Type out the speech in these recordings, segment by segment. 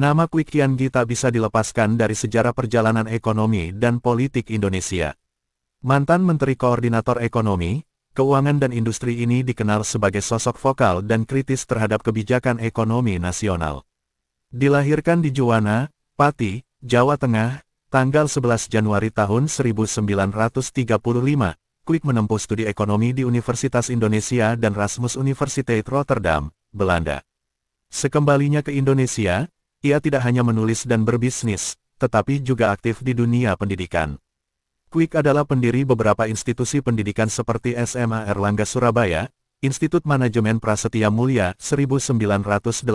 Nama Kwik Kian Gi tak bisa dilepaskan dari sejarah perjalanan ekonomi dan politik Indonesia. Mantan Menteri Koordinator Ekonomi, Keuangan dan Industri ini dikenal sebagai sosok vokal dan kritis terhadap kebijakan ekonomi nasional. Dilahirkan di Juwana, Pati, Jawa Tengah, tanggal 11 Januari tahun 1935, Kwik menempuh studi ekonomi di Universitas Indonesia dan Erasmus Universiteit Rotterdam, Belanda. Sekembalinya ke Indonesia, ia tidak hanya menulis dan berbisnis, tetapi juga aktif di dunia pendidikan. Kwik adalah pendiri beberapa institusi pendidikan seperti SMA Erlangga Surabaya, Institut Manajemen Prasetya Mulia 1982,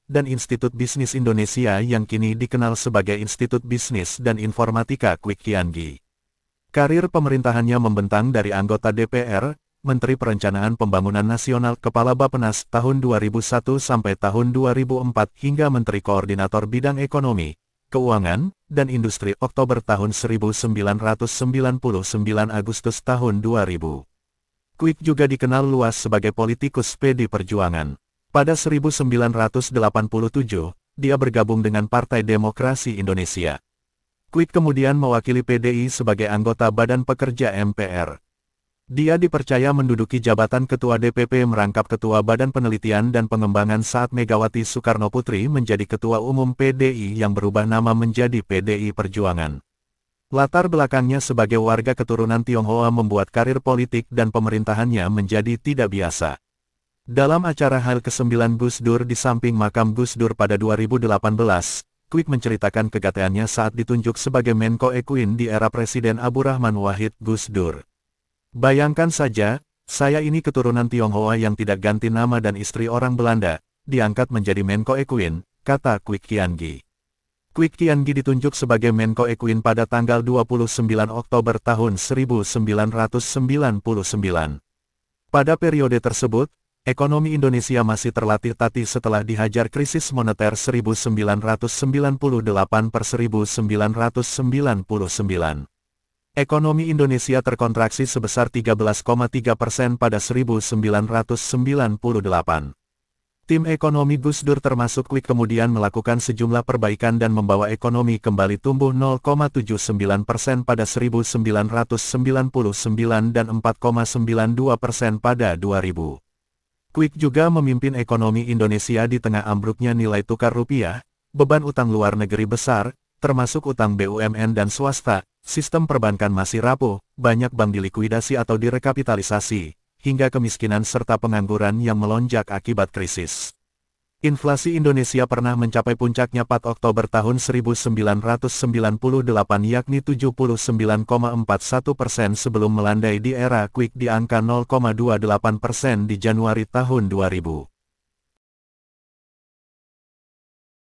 dan Institut Bisnis Indonesia yang kini dikenal sebagai Institut Bisnis dan Informatika Kwik Kian Gi. Karir pemerintahannya membentang dari anggota DPR, Menteri Perencanaan Pembangunan Nasional Kepala Bappenas tahun 2001 sampai tahun 2004 hingga Menteri Koordinator Bidang Ekonomi, Keuangan, dan Industri Oktober tahun 1999 Agustus tahun 2000. Kwik juga dikenal luas sebagai politikus PD Perjuangan. Pada 1987, dia bergabung dengan Partai Demokrasi Indonesia. Kwik kemudian mewakili PDI sebagai anggota Badan Pekerja MPR. Dia dipercaya menduduki jabatan Ketua DPP merangkap Ketua Badan Penelitian dan Pengembangan saat Megawati Soekarnoputri menjadi Ketua Umum PDI yang berubah nama menjadi PDI Perjuangan. Latar belakangnya sebagai warga keturunan Tionghoa membuat karir politik dan pemerintahannya menjadi tidak biasa. Dalam acara HUT ke-9 Gus Dur di samping makam Gus Dur pada 2018, Kwik menceritakan kegateannya saat ditunjuk sebagai Menko Ekuin di era Presiden Abdurrahman Wahid Gus Dur. Bayangkan saja, saya ini keturunan Tionghoa yang tidak ganti nama dan istri orang Belanda, diangkat menjadi Menko Ekuin, kata Kwik Kian Gi. Kwik Kian Gi ditunjuk sebagai Menko Ekuin pada tanggal 29 Oktober tahun 1999. Pada periode tersebut, ekonomi Indonesia masih terlatih-tatih setelah dihajar krisis moneter 1998-1999. Ekonomi Indonesia terkontraksi sebesar 13,3% pada 1998. Tim ekonomi Gus Dur termasuk Kwik kemudian melakukan sejumlah perbaikan dan membawa ekonomi kembali tumbuh 0,79% pada 1999 dan 4,92% pada 2000. Kwik juga memimpin ekonomi Indonesia di tengah ambruknya nilai tukar rupiah, beban utang luar negeri besar, termasuk utang BUMN dan swasta, sistem perbankan masih rapuh, banyak bank dilikuidasi atau direkapitalisasi, hingga kemiskinan serta pengangguran yang melonjak akibat krisis. Inflasi Indonesia pernah mencapai puncaknya 4 Oktober tahun 1998 yakni 79,41% sebelum melandai di era Kwik di angka 0,28% di Januari tahun 2000.